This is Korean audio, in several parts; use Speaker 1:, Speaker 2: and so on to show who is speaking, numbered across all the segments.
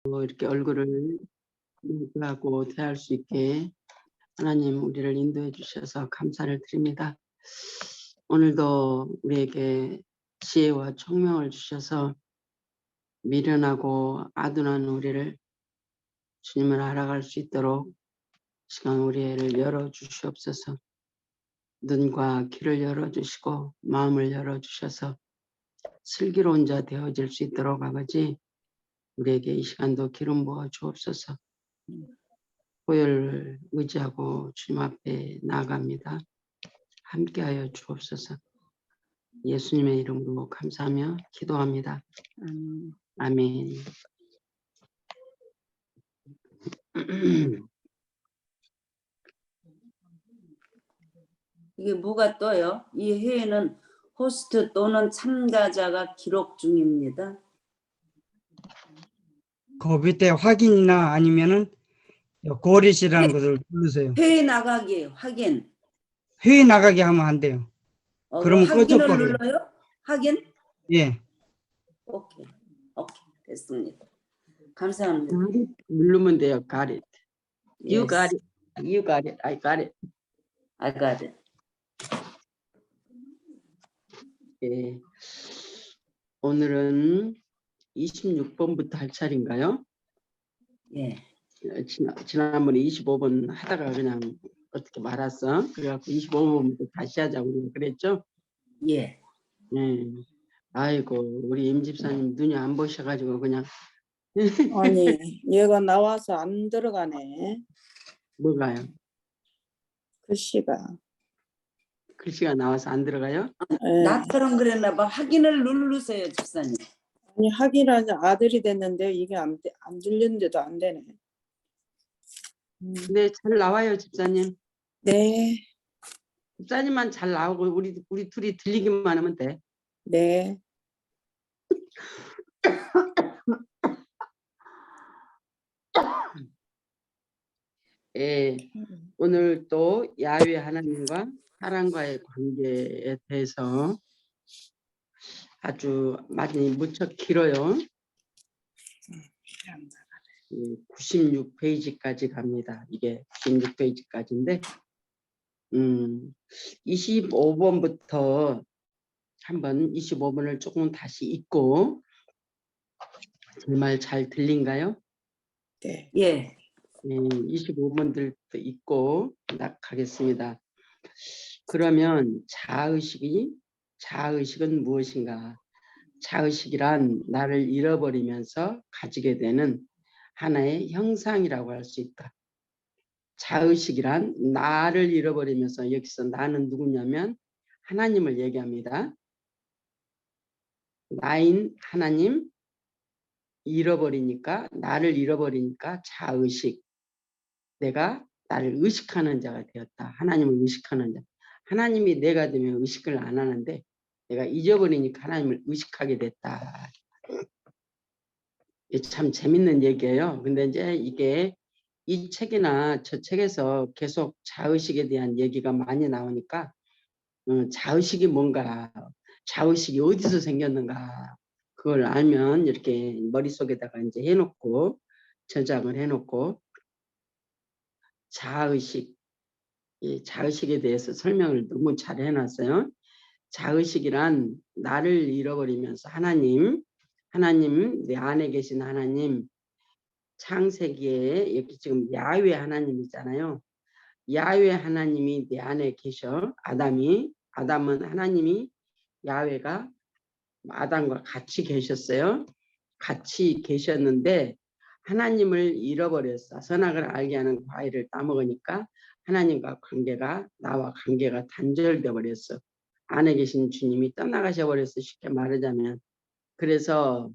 Speaker 1: 이렇게 얼굴을 하고 대할 수 있게 하나님 우리를 인도해 주셔서 감사를 드립니다. 오늘도 우리에게 지혜와 총명을 주셔서 미련하고 아둔한 우리를 주님을 알아갈 수 있도록 시간 우리를 열어주시옵소서. 눈과 귀를 열어주시고 마음을 열어주셔서 슬기로운 자 되어질 수 있도록 아버지 우리에게 이 시간도 기름 부어 주옵소서. 보혈을 의지하고 주님 앞에 나아갑니다. 함께하여 주옵소서. 예수님의 이름으로 감사하며 기도합니다. 아멘.
Speaker 2: 이게 뭐가 떠요? 이 회에는 호스트 또는 참가자가 기록 중입니다.
Speaker 3: 그 밑에 확인이나 아니면은 고리시라는 것을 누르세요.
Speaker 2: 회에 나가기 확인.
Speaker 3: 회의 나가게 하면 안 돼요. 그러면
Speaker 2: 확인을
Speaker 3: 꺼져버려요.
Speaker 2: 눌러요? 확인?
Speaker 3: 예.
Speaker 2: 오케이. 됐습니다. 감사합니다.
Speaker 1: 누르면 돼요. Got it. You
Speaker 2: Yes,
Speaker 1: got it. You got it. I got it.
Speaker 2: I got it.
Speaker 1: 예. 오늘은 26번부터 할 차례인가요?
Speaker 2: 예.
Speaker 1: 지난번에 25번 하다가 그냥 어떻게 말았어? 그래갖고 25번부터 다시 하자고 우리가 그랬죠?
Speaker 2: 예.
Speaker 1: 예. 아이고 우리 임 집사님 눈이 안 보셔가지고 그냥
Speaker 4: 아니 얘가 나와서 안 들어가네.
Speaker 1: 뭐가요? 글씨가 나와서 안 들어가요?
Speaker 4: 예.
Speaker 2: 나처럼 그랬나 봐. 확인을 누르세요, 집사님.
Speaker 4: 아니 하기라니 아들이 됐는데 이게 안 들렸는데도 안 되네.
Speaker 1: 네, 잘 나와요 집사님.
Speaker 4: 네.
Speaker 1: 집사님만 잘 나오고 우리 둘이 들리기만 하면 돼.
Speaker 4: 네.
Speaker 1: 예, 오늘 또 야훼 하나님과 사람과의 관계에 대해서 아주 많이 무척 길어요. 96페이지까지 갑니다. 이게 96페이지까지인데 25번부터 한번 25번을 조금 다시 읽고 제 말 잘 들린가요?
Speaker 4: 네.
Speaker 2: 예.
Speaker 1: 25번들도 읽고 가겠습니다. 그러면 자의식은 무엇인가? 자의식이란 나를 잃어버리면서 가지게 되는 하나의 형상이라고 할 수 있다. 자의식이란 나를 잃어버리면서 여기서 나는 누구냐면 하나님을 얘기합니다. 나인 하나님 나를 잃어버리니까 자의식. 내가 나를 의식하는 자가 되었다. 하나님을 의식하는 자. 하나님이 내가 되면 의식을 안 하는데 내가 잊어버리니까 하나님을 의식하게 됐다. 이게 참 재밌는 얘기예요. 근데 이제 이게 이 책이나 저 책에서 계속 자의식에 대한 얘기가 많이 나오니까 자의식이 뭔가, 자의식이 어디서 생겼는가 그걸 알면 이렇게 머릿속에다가 이제 해놓고 저장을 해놓고 이 자의식에 대해서 설명을 너무 잘 해놨어요. 자의식이란 나를 잃어버리면서 하나님 내 안에 계신 하나님, 창세기에 여기 지금 야훼 하나님이잖아요. 야훼 하나님이 내 안에 계셔. 아담은 하나님이 야훼가 아담과 같이 계셨어요. 같이 계셨는데 하나님을 잃어버렸어. 선악을 알게 하는 과일을 따먹으니까 하나님과 나와 관계가 단절돼 버렸어. 안에 계신 주님이 떠나가셔 버렸어. 쉽게 말하자면. 그래서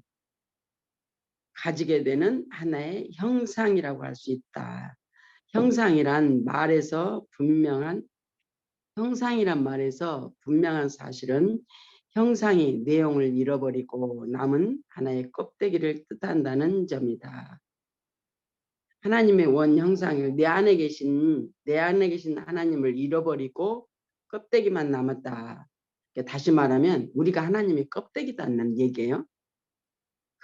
Speaker 1: 가지게 되는 하나의 형상이라고 할 수 있다. 형상이란 말에서 분명한 사실은 형상이 내용을 잃어버리고 남은 하나의 껍데기를 뜻한다는 점이다. 하나님의 원 형상을 내 안에 계신 하나님을 잃어버리고 껍데기만 남았다. 다시 말하면 우리가 하나님의 껍데기다는 얘기예요.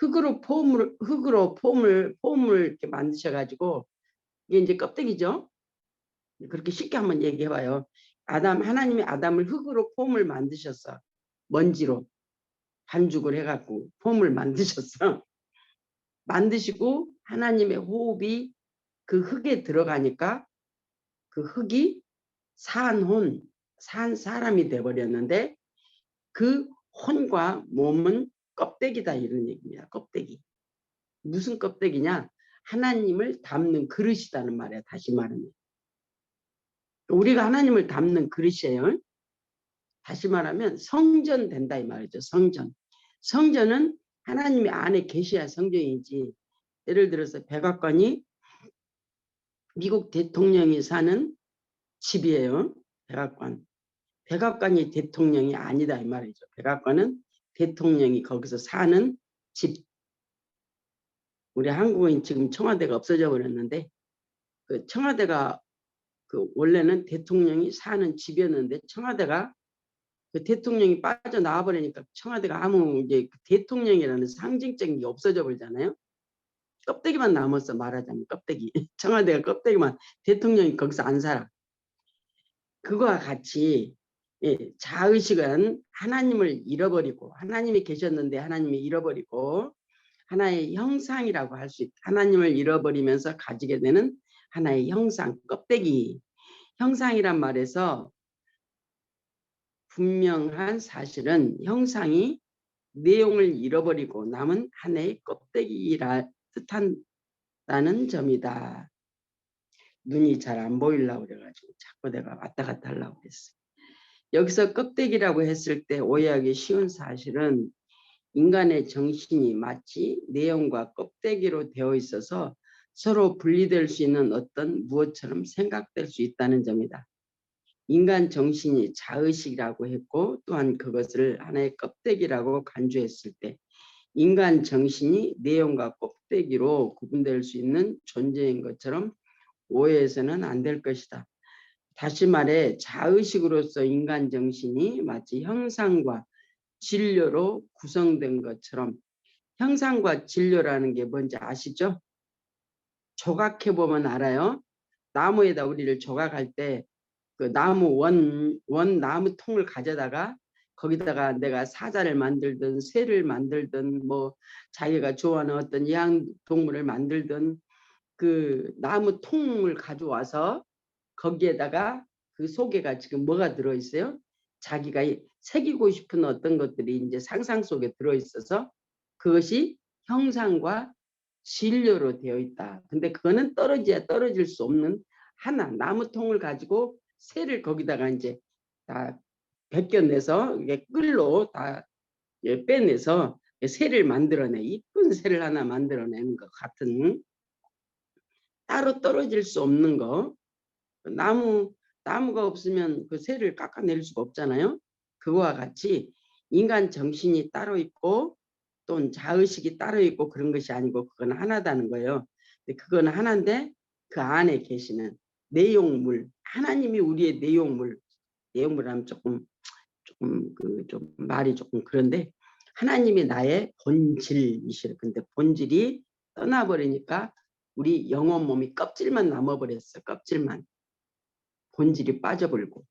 Speaker 1: 흙으로 폼을 이렇게 만드셔가지고 이게 이제 껍데기죠. 그렇게 쉽게 한번 얘기해봐요. 하나님이 아담을 흙으로 폼을 만드셨어. 먼지로 반죽을 해갖고 폼을 만드셨어. 만드시고 하나님의 호흡이 그 흙에 들어가니까 그 흙이 산 사람이 돼버렸는데 그 혼과 몸은 껍데기다 이런 얘기입니다. 껍데기. 무슨 껍데기냐? 하나님을 담는 그릇이라는 말이야. 다시 말하면. 우리가 하나님을 담는 그릇이에요. 다시 말하면 성전 된다 이 말이죠. 성전. 성전은 하나님이 안에 계셔야 성전이지. 예를 들어서 백악관이 미국 대통령이 사는 집이에요. 백악관. 백악관이 대통령이 아니다 이 말이죠. 백악관은 대통령이 거기서 사는 집. 우리 한국은 지금 청와대가 없어져 버렸는데 그 청와대가 그 원래는 대통령이 사는 집이었는데 청와대가 그 대통령이 빠져나와 버리니까 청와대가 아무 이제 대통령이라는 상징적인 게 없어져 버리잖아요. 껍데기만 남았어 말하자면 껍데기. 청와대가 껍데기만 대통령이 거기서 안 살아. 그거와 같이 자의식은 하나님을 잃어버리고 하나님이 계셨는데 하나님이 잃어버리고 하나의 형상이라고 할 수 있다. 하나님을 잃어버리면서 가지게 되는 하나의 형상, 껍데기. 형상이란 말에서 분명한 사실은 형상이 내용을 잃어버리고 남은 하나의 껍데기라 뜻한다는 점이다. 눈이 잘 안 보이려고 그래가지고 자꾸 내가 왔다 갔다 하려고 했어. 여기서 껍데기라고 했을 때 오해하기 쉬운 사실은 인간의 정신이 마치 내용과 껍데기로 되어 있어서 서로 분리될 수 있는 어떤 무엇처럼 생각될 수 있다는 점이다. 인간 정신이 자의식이라고 했고 또한 그것을 하나의 껍데기라고 간주했을 때 인간 정신이 내용과 껍데기로 구분될 수 있는 존재인 것처럼 오해해서는 안 될 것이다. 다시 말해 자의식으로서 인간 정신이 마치 형상과 진료로 구성된 것처럼 형상과 진료라는 게 뭔지 아시죠? 조각해보면 알아요. 나무에다 우리를 조각할 때 그 나무 원 나무 통을 가져다가 거기다가 내가 사자를 만들든 새를 만들든 뭐 자기가 좋아하는 어떤 야행동물을 만들든 그 나무 통을 가져와서 거기에다가 그 속에가 지금 뭐가 들어있어요? 자기가 새기고 싶은 어떤 것들이 이제 상상 속에 들어있어서 그것이 형상과 진료로 되어 있다. 근데 그거는 떨어져야 떨어질 수 없는 하나 나무통을 가지고 새를 거기다가 이제 다 벗겨내서 이게 끌로 다 빼내서 새를 만들어내 이쁜 새를 하나 만들어내는 것 같은 따로 떨어질 수 없는 거 나무가 없으면 그 새를 깎아낼 수가 없잖아요. 그거와 같이 인간 정신이 따로 있고 또는 자의식이 따로 있고 그런 것이 아니고 그건 하나다는 거예요. 근데 그건 하나인데 그 안에 계시는 내용물 하나님이 우리의 내용물하면 조금 좀 말이 조금 그런데 하나님이 나의 본질이시래. 근데 본질이 떠나버리니까 우리 영혼 몸이 껍질만 남아버렸어. 껍질만. 본질이 빠져버리고.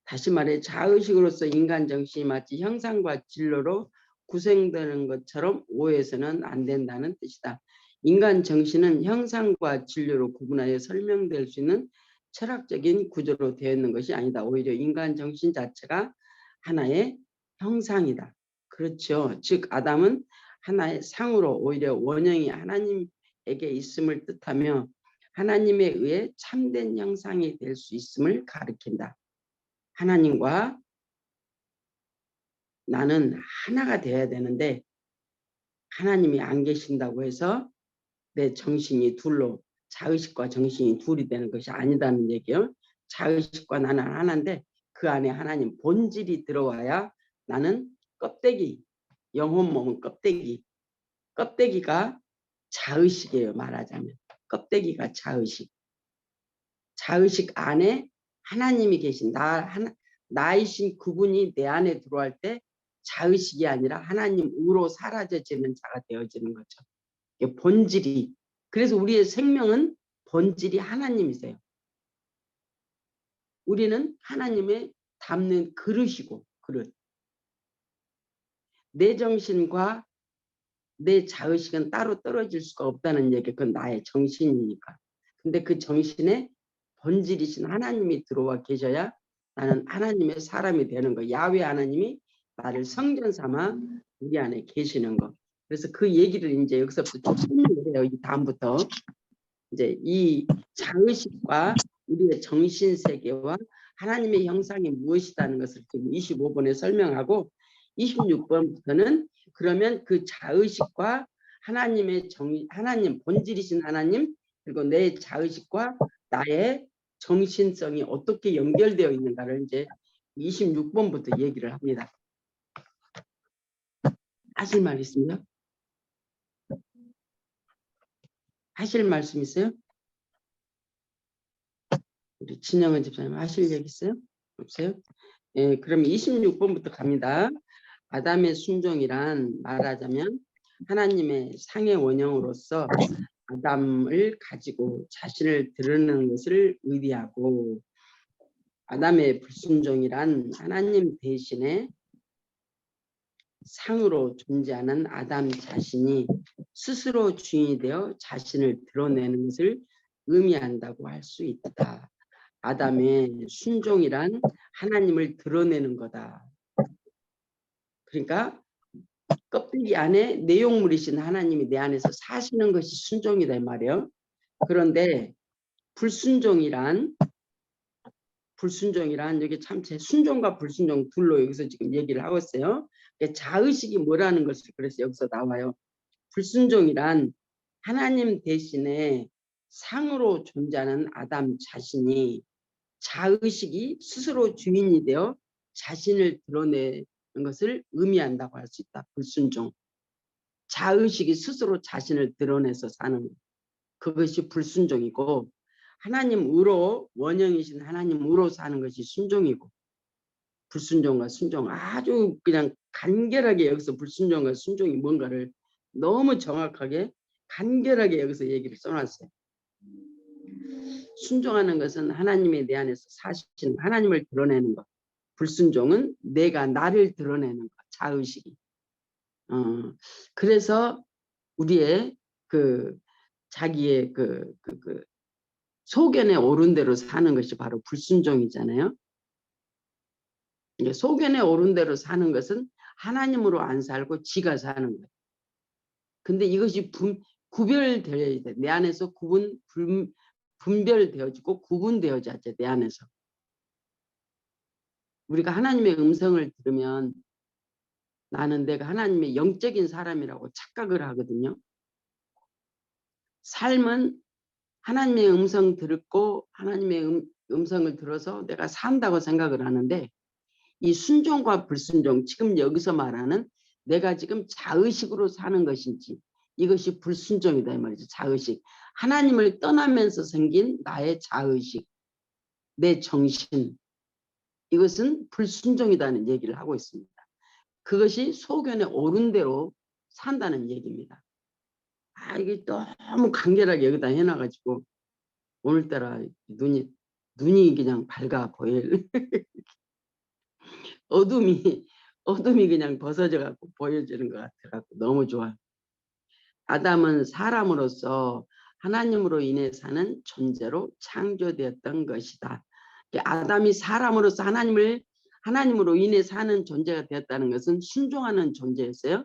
Speaker 1: 다시 말해 자의식으로서 인간 정신이 마치 형상과 진로로 구성되는 것처럼 오해해서는 안 된다는 뜻이다. 인간 정신은 형상과 진로로 구분하여 설명될 수 있는 철학적인 구조로 되어 있는 것이 아니다. 오히려 인간 정신 자체가 하나의 형상이다. 그렇죠. 즉 아담은 하나의 상으로 오히려 원형이 하나님에게 있음을 뜻하며 하나님에 의해 참된 형상이 될 수 있음을 가리킨다. 하나님과 나는 하나가 되어야 되는데 하나님이 안 계신다고 해서 내 정신이 둘로 자의식과 정신이 둘이 되는 것이 아니다는 얘기예요. 자의식과 나는 하나인데 그 안에 하나님 본질이 들어와야 나는 껍데기, 영혼 몸은 껍데기가 자의식이에요. 말하자면 껍데기가 자의식 안에 하나님이 계신 나이신 그분이 내 안에 들어갈 때 자의식이 아니라 하나님으로 사라져지는 자가 되어지는 거죠. 이게 본질이. 그래서 우리의 생명은 본질이 하나님이세요. 우리는 하나님의 담는 그릇이고, 그릇. 내 정신과 내 자의식은 따로 떨어질 수가 없다는 얘기. 그건 나의 정신이니까. 근데 그 정신에 본질이신 하나님이 들어와 계셔야 나는 하나님의 사람이 되는 거. 야훼 하나님이 나를 성전 삼아 우리 안에 계시는 거. 그래서 그 얘기를 이제 여기서부터 쭉 설명을 해요. 이 다음부터 이제 이 자의식과 우리의 정신 세계와 하나님의 형상이 무엇이라는 것을 지금 25번에 설명하고 26번부터는 그러면 그 자의식과 하나님의 하나님 본질이신 하나님 그리고 내 자의식과 나의 정신성이 어떻게 연결되어 있는가를 이제 26번부터 얘기를 합니다. 하실 말 있습니까? 하실 말씀 있어요? 우리 진영은 집사님 하실 얘기 있어요? 없어요? 예, 그럼 26번부터 갑니다. 아담의 순종이란 말하자면 하나님의 상의 원형으로서 아담을 가지고 자신을 드러내는 것을 의미하고 아담의 불순종이란 하나님 대신에 상으로 존재하는 아담 자신이 스스로 주인이 되어 자신을 드러내는 것을 의미한다고 할 수 있다. 아담의 순종이란 하나님을 드러내는 거다. 그러니까 껍데기 안에 내용물이신 하나님이 내 안에서 사시는 것이 순종이다 이 말이에요. 그런데 불순종이란 여기 참 제 순종과 불순종 둘로 여기서 지금 얘기를 하고 있어요. 자의식이 뭐라는 것을 그래서 여기서 나와요. 불순종이란 하나님 대신에 상으로 존재하는 아담 자신이 자의식이 스스로 주인이 되어 자신을 드러내는 것을 의미한다고 할 수 있다. 불순종. 자의식이 스스로 자신을 드러내서 사는 것. 그것이 불순종이고 하나님으로 원형이신 하나님으로 사는 것이 순종이고 불순종과 순종 아주 그냥 간결하게 여기서 불순종과 순종이 뭔가를 너무 정확하게 간결하게 여기서 얘기를 써놨어요. 순종하는 것은 하나님의 내 안에서 사시는 하나님을 드러내는 것. 불순종은 내가 나를 드러내는 것. 자의식이. 그래서 우리의 자기의 소견에 오른 대로 사는 것이 바로 불순종이잖아요. 소견에 오른 대로 사는 것은 하나님으로 안 살고 지가 사는 거예요. 근데 이것이 구별되어야 돼. 내 안에서 분별되어지고 구분되어져야 돼. 내 안에서. 우리가 하나님의 음성을 들으면 나는 내가 하나님의 영적인 사람이라고 착각을 하거든요. 삶은 하나님의 음성 듣고 하나님의 음성을 들어서 내가 산다고 생각을 하는데 이 순종과 불순종 지금 여기서 말하는 내가 지금 자의식으로 사는 것인지 이것이 불순종이다 이 말이죠. 자의식. 하나님을 떠나면서 생긴 나의 자의식, 내 정신 이것은 불순종이라는 얘기를 하고 있습니다. 그것이 소견에 오른 대로 산다는 얘기입니다. 이게 너무 간결하게 여기다 해놔가지고 오늘따라 눈이 그냥 밝아 보일 어둠이 그냥 벗어져 갖고 보여지는 것 같아갖고 너무 좋아. 아담은 사람으로서 하나님으로 인해 사는 존재로 창조되었던 것이다. 아담이 사람으로서 하나님으로 인해 사는 존재가 되었다는 것은 순종하는 존재였어요.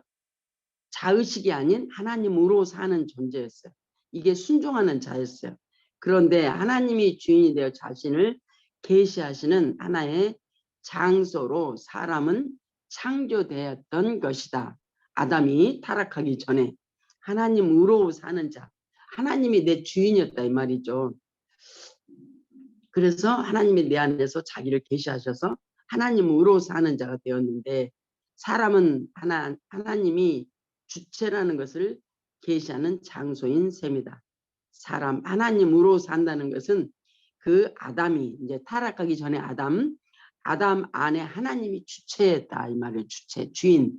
Speaker 1: 자의식이 아닌 하나님으로 사는 존재였어요. 이게 순종하는 자였어요. 그런데 하나님이 주인이 되어 자신을 계시하시는 하나의 장소로 사람은 창조되었던 것이다. 아담이 타락하기 전에 하나님으로 사는 자. 하나님이 내 주인이었다 이 말이죠. 그래서 하나님이 내 안에서 자기를 계시하셔서 하나님으로 사는 자가 되었는데 사람은 하나님이 주체라는 것을 계시하는 장소인 셈이다. 사람 하나님으로 산다는 것은 그 아담이 이제 타락하기 전에 아담 안에 하나님이 주체했다 이 말이에요. 주체, 주인.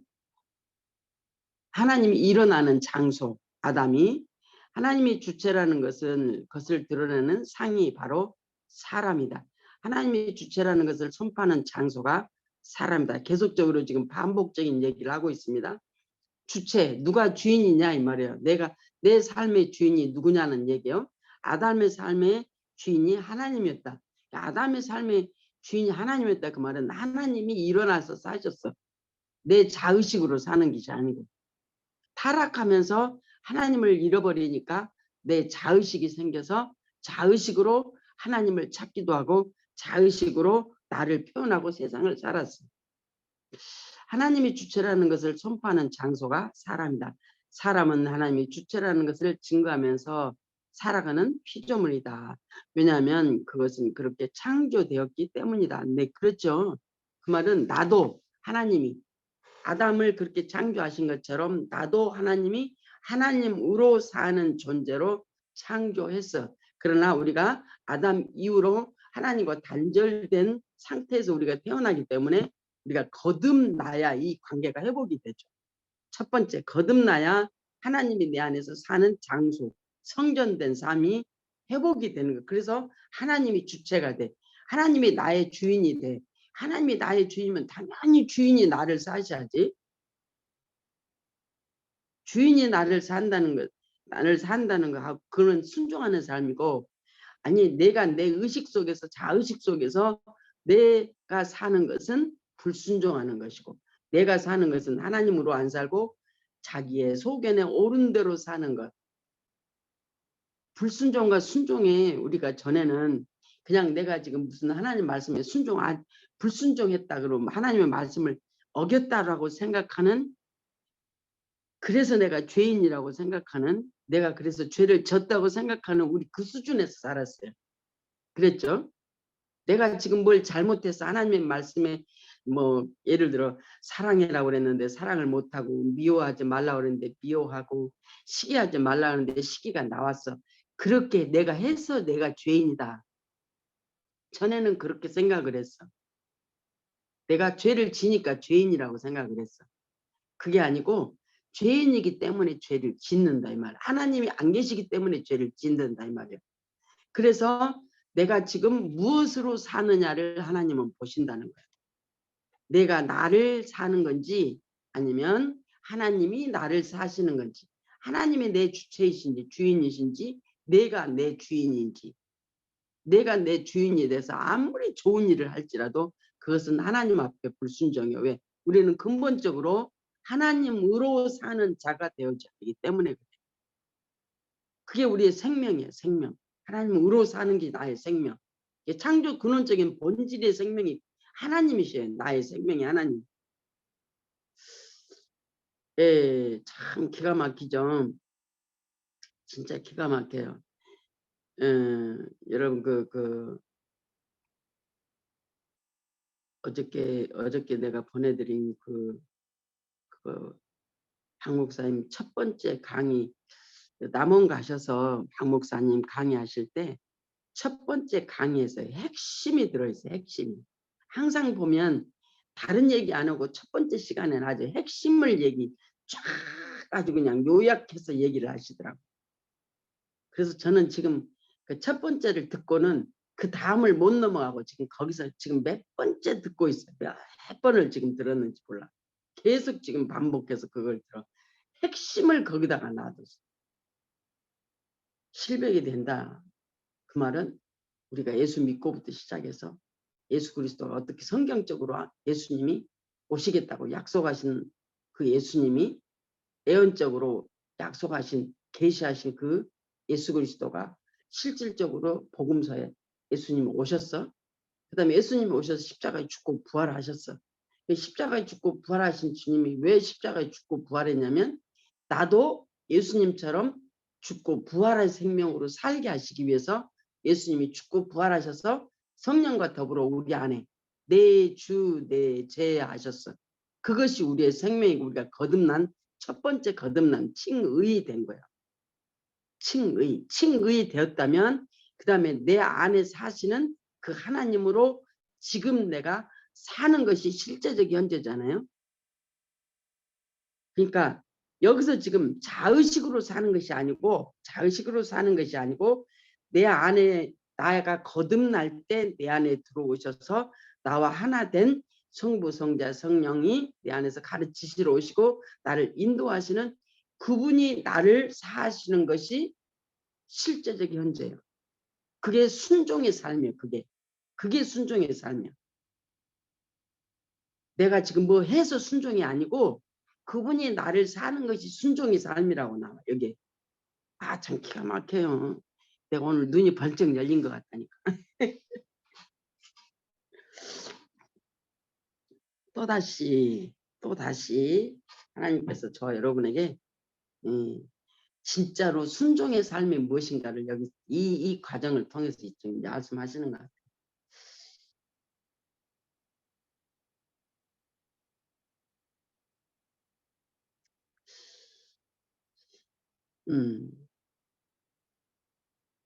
Speaker 1: 하나님이 일어나는 장소, 아담이. 하나님이 주체라는 것을 드러내는 상이 바로 사람이다. 하나님이 주체라는 것을 선포하는 장소가 사람이다. 계속적으로 지금 반복적인 얘기를 하고 있습니다. 주체, 누가 주인이냐 이 말이에요. 내 삶의 주인이 누구냐는 얘기예요. 아담의 삶의 주인이 하나님이었다. 아담의 삶의 주인이 하나님이었다. 그 말은 하나님이 일어나서 사셨어. 내 자의식으로 사는 것이 아니고. 타락하면서 하나님을 잃어버리니까 내 자의식이 생겨서 자의식으로 하나님을 찾기도 하고 자의식으로 나를 표현하고 세상을 살았어. 하나님이 주체라는 것을 선포하는 장소가 사람이다. 사람은 하나님이 주체라는 것을 증거하면서 살아가는 피조물이다. 왜냐하면 그것은 그렇게 창조되었기 때문이다. 네, 그렇죠. 그 말은 나도 하나님이 아담을 그렇게 창조하신 것처럼 나도 하나님이 하나님으로 사는 존재로 창조했어. 그러나 우리가 아담 이후로 하나님과 단절된 상태에서 우리가 태어나기 때문에 우리가 거듭나야 이 관계가 회복이 되죠. 첫 번째, 거듭나야 하나님이 내 안에서 사는 장소, 성전된 삶이 회복이 되는 거예요. 그래서 하나님이 주체가 돼. 하나님이 나의 주인이 돼. 하나님이 나의 주인이면 당연히 주인이 나를 사셔야지. 주인이 나를 산다는 거 하고 그는 순종하는 삶이고, 아니 내가 내 의식 속에서 자의식 속에서 내가 사는 것은 불순종하는 것이고, 내가 사는 것은 하나님으로 안 살고 자기의 소견에 옳은 대로 사는 것. 불순종과 순종에 우리가 전에는 그냥 내가 지금 무슨 하나님 말씀에 불순종했다 그러면 하나님의 말씀을 어겼다라고 생각하는, 그래서 내가 죄인이라고 생각하는, 내가 그래서 죄를 졌다고 생각하는 우리 그 수준에서 살았어요. 그랬죠? 내가 지금 뭘 잘못해서 하나님의 말씀에 뭐 예를 들어 사랑해라고 그랬는데 사랑을 못하고, 미워하지 말라고 그랬는데 미워하고, 시기하지 말라고 그랬는데 시기가 나왔어. 그렇게 내가 해서 내가 죄인이다. 전에는 그렇게 생각을 했어. 내가 죄를 지니까 죄인이라고 생각을 했어. 그게 아니고 죄인이기 때문에 죄를 짓는다 이 말. 하나님이 안 계시기 때문에 죄를 짓는다 이 말이야. 그래서 내가 지금 무엇으로 사느냐를 하나님은 보신다는 거야. 내가 나를 사는 건지 아니면 하나님이 나를 사시는 건지, 하나님이 내 주체이신지 주인이신지 내가 내 주인인지. 내가 내 주인이 돼서 아무리 좋은 일을 할지라도 그것은 하나님 앞에 불순종이에요. 왜? 우리는 근본적으로 하나님으로 사는 자가 되어져야 하기 때문에 그래. 그게 우리의 생명이에요. 생명. 하나님으로 사는 게 나의 생명. 창조 근원적인 본질의 생명이 하나님이셔요. 나의 생명이 하나님. 예, 참 기가 막히죠. 진짜 기가 막혀요. 여러분 어저께 내가 보내드린 박 목사님 첫 번째 강의, 남원 가셔서 박 목사님 강의하실 때 첫 번째 강의에서 핵심이 들어있어요. 핵심이. 항상 보면 다른 얘기 안 하고 첫 번째 시간에는 아주 핵심을 쫙 아주 그냥 요약해서 얘기를 하시더라고요. 그래서 저는 지금 그 첫 번째를 듣고는 그 다음을 못 넘어가고 지금 거기서 지금 몇 번째 듣고 있어요. 몇 번을 지금 들었는지 몰라. 계속 지금 반복해서 그걸 들어. 핵심을 거기다가 놔뒀어. 실백이 된다. 그 말은 우리가 예수 믿고부터 시작해서 예수 그리스도가 어떻게 성경적으로 예수님이 오시겠다고 약속하신 그 예수님이 예언적으로 약속하신 계시하신 그 예수 그리스도가 실질적으로 복음서에 예수님이 오셨어. 그 다음에 예수님이 오셔서 십자가에 죽고 부활하셨어. 십자가에 죽고 부활하신 주님이 왜 십자가에 죽고 부활했냐면 나도 예수님처럼 죽고 부활한 생명으로 살게 하시기 위해서 예수님이 죽고 부활하셔서 성령과 더불어 우리 안에 내 주 내 제 하셨어. 그것이 우리의 생명이고 우리가 거듭난 첫 번째 거듭난 칭의 된 거야. 칭의 되었다면 그 다음에 내 안에 사시는 그 하나님으로 지금 내가 사는 것이 실제적 현재잖아요. 그러니까 여기서 지금 자의식으로 사는 것이 아니고 내 안에 나가 거듭날 때 내 안에 들어오셔서 나와 하나 된 성부, 성자, 성령이 내 안에서 가르치시러 오시고 나를 인도하시는 그분이 나를 사하시는 것이 실제적 현재예요. 그게 순종의 삶이에요. 그게 순종의 삶이에요. 내가 지금 뭐 해서 순종이 아니고 그분이 나를 사는 것이 순종의 삶이라고 나와 여기. 아, 참 기가 막혀요. 내가 오늘 눈이 번쩍 열린 것 같다니까. 또다시 하나님께서 저 여러분에게 진짜로 순종의 삶이 무엇인가를 여기 이 과정을 통해서 지금 말씀하시는 것 같아요.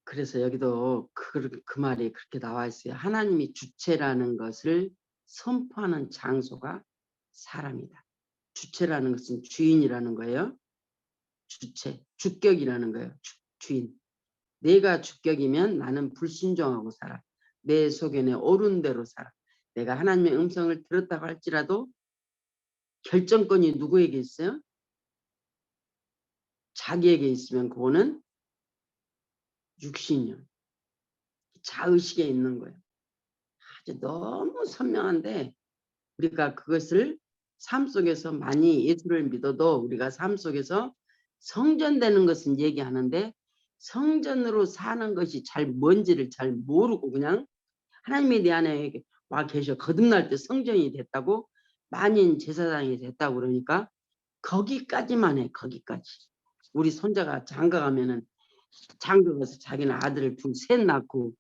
Speaker 1: 그래서 여기도 그 말이 그렇게 나와 있어요. 하나님이 주체라는 것을 선포하는 장소가 사람이다. 주체라는 것은 주인이라는 거예요. 주체, 주격이라는 거예요. 주인. 내가 주격이면 나는 불순종하고 살아. 내 소견에 옳은 대로 살아. 내가 하나님의 음성을 들었다고 할지라도 결정권이 누구에게 있어요? 자기에게 있으면 그거는 육신이요. 자의식에 있는 거예요. 아주 너무 선명한데 우리가 그것을 삶 속에서 많이 예수를 믿어도 우리가 삶 속에서 성전되는 것은 얘기하는데 성전으로 사는 것이 뭔지를 잘 모르고 그냥 하나님이 내 안에 와 계셔 거듭날 때 성전이 됐다고 만인 제사장이 됐다고 그러니까 거기까지만 해. 거기까지. 우리 손자가 장가 가면은 장가 가서 자기는 아들을 셋 낳고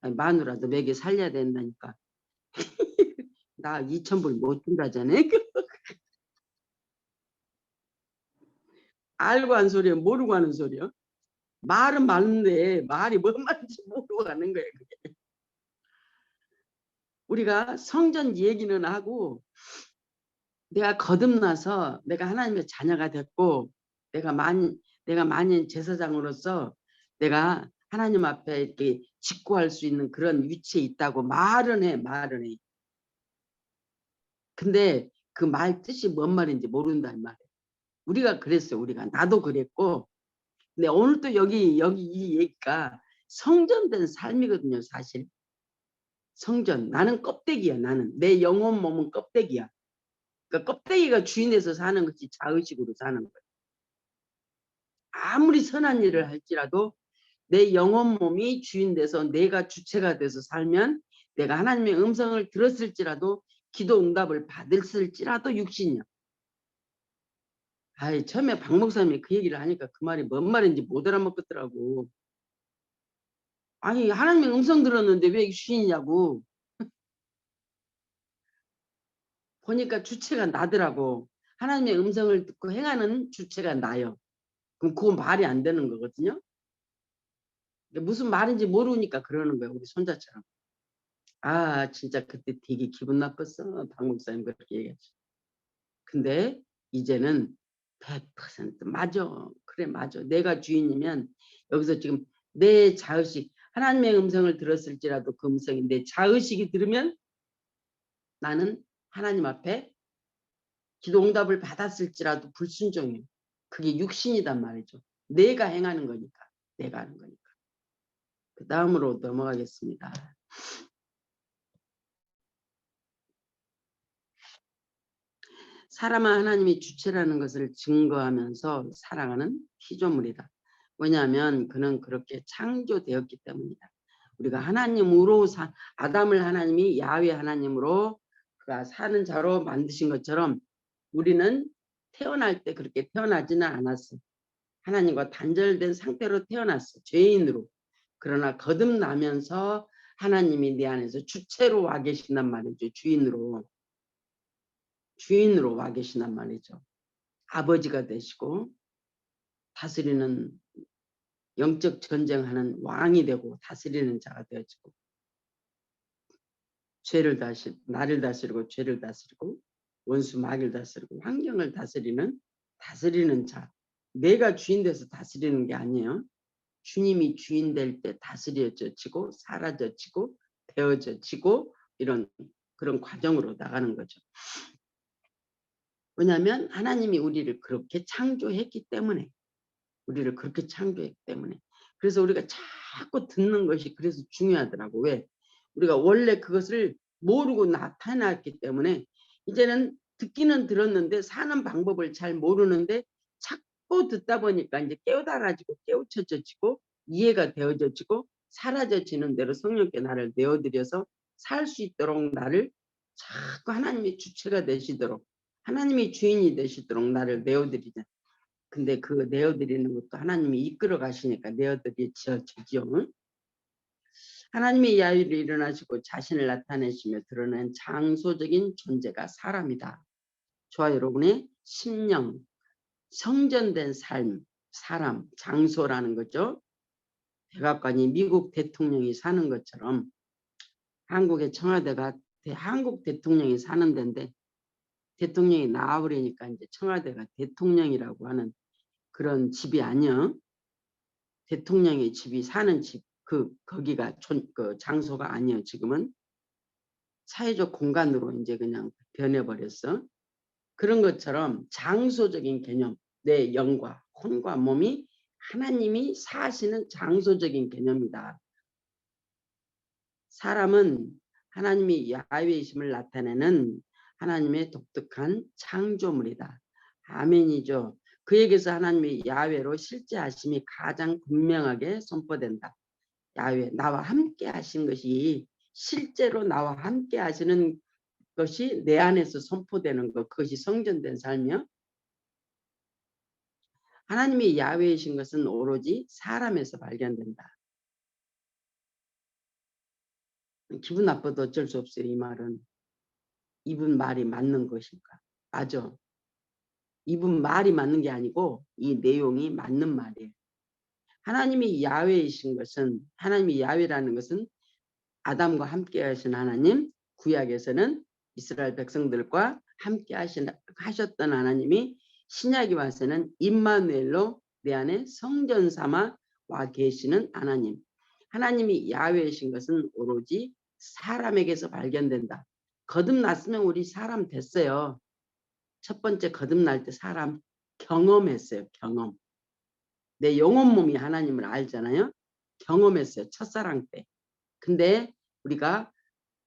Speaker 1: 마누라도 먹여 살려야 된다니까. 나 2,000불 못 준다잖아. 알고 한 소리야, 모르고 하는 소리야. 말은 맞는데 말이 뭔 말인지 모르고 가는 거야. 그게. 우리가 성전 얘기는 하고 내가 거듭나서 내가 하나님의 자녀가 됐고 내가 만인 제사장으로서 내가 하나님 앞에 이렇게 직구할 수 있는 그런 위치에 있다고 말은 해. 근데 그 말 뜻이 뭔 말인지 모른단 말이에요. 우리가 그랬어요. 나도 그랬고. 근데 오늘 또 여기 이 얘기가 성전된 삶이거든요. 사실. 성전. 나는 껍데기야. 나는. 내 영혼 몸은 껍데기야. 그러니까 껍데기가 주인에서 사는 것이 자의식으로 사는 거예요. 아무리 선한 일을 할지라도 내 영혼 몸이 주인 돼서 내가 주체가 돼서 살면 내가 하나님의 음성을 들었을지라도 기도 응답을 받았을지라도 육신이야. 아이, 처음에 박 목사님이 그 얘기를 하니까 그 말이 뭔 말인지 못 알아먹겠더라고. 아니, 하나님의 음성 들었는데 왜 육신이냐고. 보니까 주체가 나더라고. 하나님의 음성을 듣고 행하는 주체가 나요. 그럼 그건 말이 안 되는 거거든요. 무슨 말인지 모르니까 그러는 거예요. 우리 손자처럼. 아, 진짜 그때 되게 기분 나빴어. 박 목사님 그렇게 얘기했지. 근데 이제는 100% 맞아. 그래, 맞아. 내가 주인이면 여기서 지금 내 자의식, 하나님의 음성을 들었을지라도 그 음성이 내 자의식이 들으면 나는 하나님 앞에 기도 응답을 받았을지라도 불순종이에요. 그게 육신이단 말이죠. 내가 행하는 거니까. 내가 하는 거니까. 그 다음으로 넘어가겠습니다. 사람은 하나님이 주체라는 것을 증거하면서 살아가는 피조물이다. 왜냐하면 그는 그렇게 창조되었기 때문이다. 우리가 하나님으로 아담을 하나님이 야훼 하나님으로 그가 사는 자로 만드신 것처럼 우리는 태어날 때 그렇게 태어나지는 않았어. 하나님과 단절된 상태로 태어났어. 죄인으로. 그러나 거듭나면서 하나님이 내 안에서 주체로 와 계신단 말이죠. 주인으로 와 계신단 말이죠. 아버지가 되시고 다스리는 영적 전쟁하는 왕이 되고 다스리는 자가 되어지고 나를 다스리고 죄를 다스리고 원수 마귀를 다스리고 환경을 다스리는 자. 내가 주인 돼서 다스리는 게 아니에요. 주님이 주인 될 때 다스려져지고 사라져지고 되어져지고 이런 그런 과정으로 나가는 거죠. 왜냐하면 하나님이 우리를 그렇게 창조했기 때문에 그래서 우리가 자꾸 듣는 것이 그래서 중요하더라고. 왜? 우리가 원래 그것을 모르고 나타났기 때문에 이제는 듣기는 들었는데 사는 방법을 잘 모르는데 자꾸 듣다 보니까 이제 깨달아지고 깨우쳐져지고 이해가 되어져지고 사라져지는 대로 성령께 나를 내어드려서 살 수 있도록 나를 자꾸 하나님이 주체가 되시도록 하나님이 주인이 되시도록 나를 내어드리자. 근데 그 내어드리는 것도 하나님이 이끌어 가시니까 내어드리지요. 하나님의 야유를 일어나시고 자신을 나타내시며 드러낸 장소적인 존재가 사람이다. 저와 여러분의 심령, 성전된 삶, 사람, 장소라는 거죠. 백악관이 미국 대통령이 사는 것처럼 한국의 청와대가 한국 대통령이 사는 데인데 대통령이 나와버리니까 이제 청와대가 대통령이라고 하는 그런 집이 아니야. 대통령의 집이 사는 집, 거기가 그 장소가 아니에요. 지금은 사회적 공간으로 이제 그냥 변해버렸어. 그런 것처럼 장소적인 개념, 내 영과 혼과 몸이 하나님이 사시는 장소적인 개념이다. 사람은 하나님이 야훼이심을 나타내는 하나님의 독특한 창조물이다. 아멘이죠. 그에게서 하나님의 야훼로 실제하심이 가장 분명하게 선포된다. 야훼, 나와 함께 하신 것이 실제로 나와 함께 하시는 것이 내 안에서 선포되는 것, 그것이 성전된 삶이요. 하나님이 야훼이신 것은 오로지 사람에서 발견된다. 기분 나빠도 어쩔 수 없어요. 이 말은. 이분 말이 맞는 것인가? 맞아. 이분 말이 맞는 게 아니고 이 내용이 맞는 말이에요. 하나님이 야훼이신 것은 하나님이 야훼라는 것은 아담과 함께 하신 하나님, 구약에서는 이스라엘 백성들과 함께 하셨던 하나님이 신약에 와서는 임마누엘로 내 안에 성전 삼아 와 계시는 하나님. 하나님이 야훼이신 것은 오로지 사람에게서 발견된다. 거듭났으면 우리 사람 됐어요. 첫 번째 거듭날 때 사람 경험했어요. 경험. 내 영혼 몸이 하나님을 알잖아요. 경험했어요. 첫사랑 때. 근데 우리가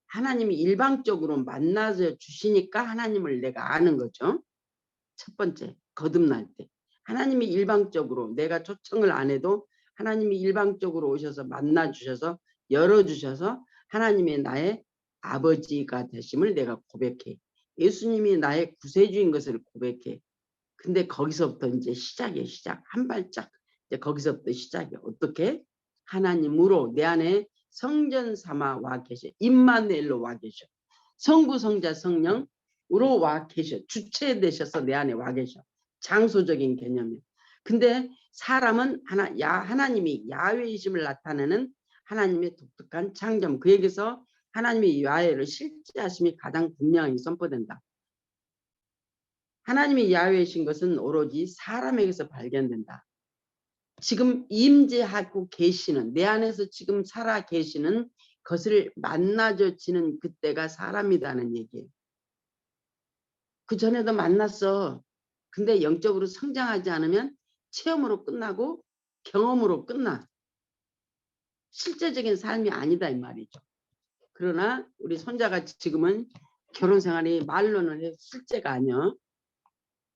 Speaker 1: 하나님이 일방적으로 만나서 주시니까 하나님을 내가 아는 거죠. 첫 번째 거듭날 때. 하나님이 일방적으로 내가 초청을 안 해도 하나님이 일방적으로 오셔서 만나 주셔서 열어주셔서 하나님의 나의 아버지가 되심을 내가 고백해. 예수님이 나의 구세주인 것을 고백해. 근데 거기서부터 이제 시작이에요. 시작. 한 발짝. 이제 거기서부터 시작이에요. 어떻게? 하나님으로 내 안에 성전 삼아 와 계셔. 임마누엘로 와 계셔. 성부, 성자, 성령으로 와 계셔. 주체 되셔서 내 안에 와 계셔. 장소적인 개념이에요. 근데 사람은 하나님이 야훼이심을 나타내는 하나님의 독특한 창조. 그에게서 하나님의 야훼를 실제하심이 가장 분명히 선포된다. 하나님이 야훼이신 것은 오로지 사람에게서 발견된다. 지금 임재하고 계시는 내 안에서 지금 살아 계시는 것을 만나져지는 그때가 사람이라는 얘기예요. 그 전에도 만났어. 근데 영적으로 성장하지 않으면 체험으로 끝나고 경험으로 끝나. 실제적인 삶이 아니다 이 말이죠. 그러나 우리 손자가 지금은 결혼 생활이 말로는 해서 실제가 아니야.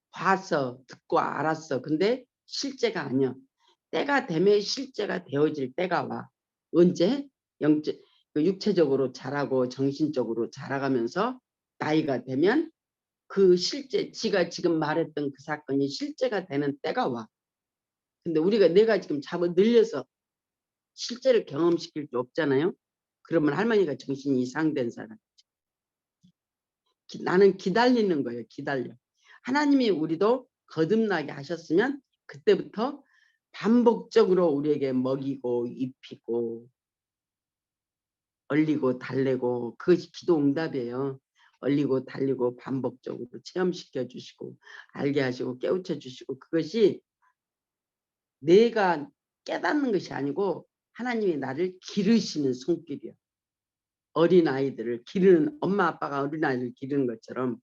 Speaker 1: 봤어, 듣고 알았어. 근데 실제가 아니야. 때가 되면 실제가 되어질 때가 와. 언제? 육체적으로 자라고 정신적으로 자라가면서 나이가 되면 그 실제 지가 지금 말했던 그 사건이 실제가 되는 때가 와. 근데 내가 지금 늘려서 실제를 경험시킬 수 없잖아요. 그러면 할머니가 정신이 이상된 사람. 나는 기다리는 거예요. 기다려. 하나님이 우리도 거듭나게 하셨으면 그때부터 반복적으로 우리에게 먹이고 입히고 얼리고 달래고 그것이 기도 응답이에요. 얼리고 달리고 반복적으로 체험시켜 주시고 알게 하시고 깨우쳐 주시고 그것이 내가 깨닫는 것이 아니고 하나님이 나를 기르시는 손길이야. 어린아이들을 기르는 엄마 아빠가 어린아이를 기르는 것처럼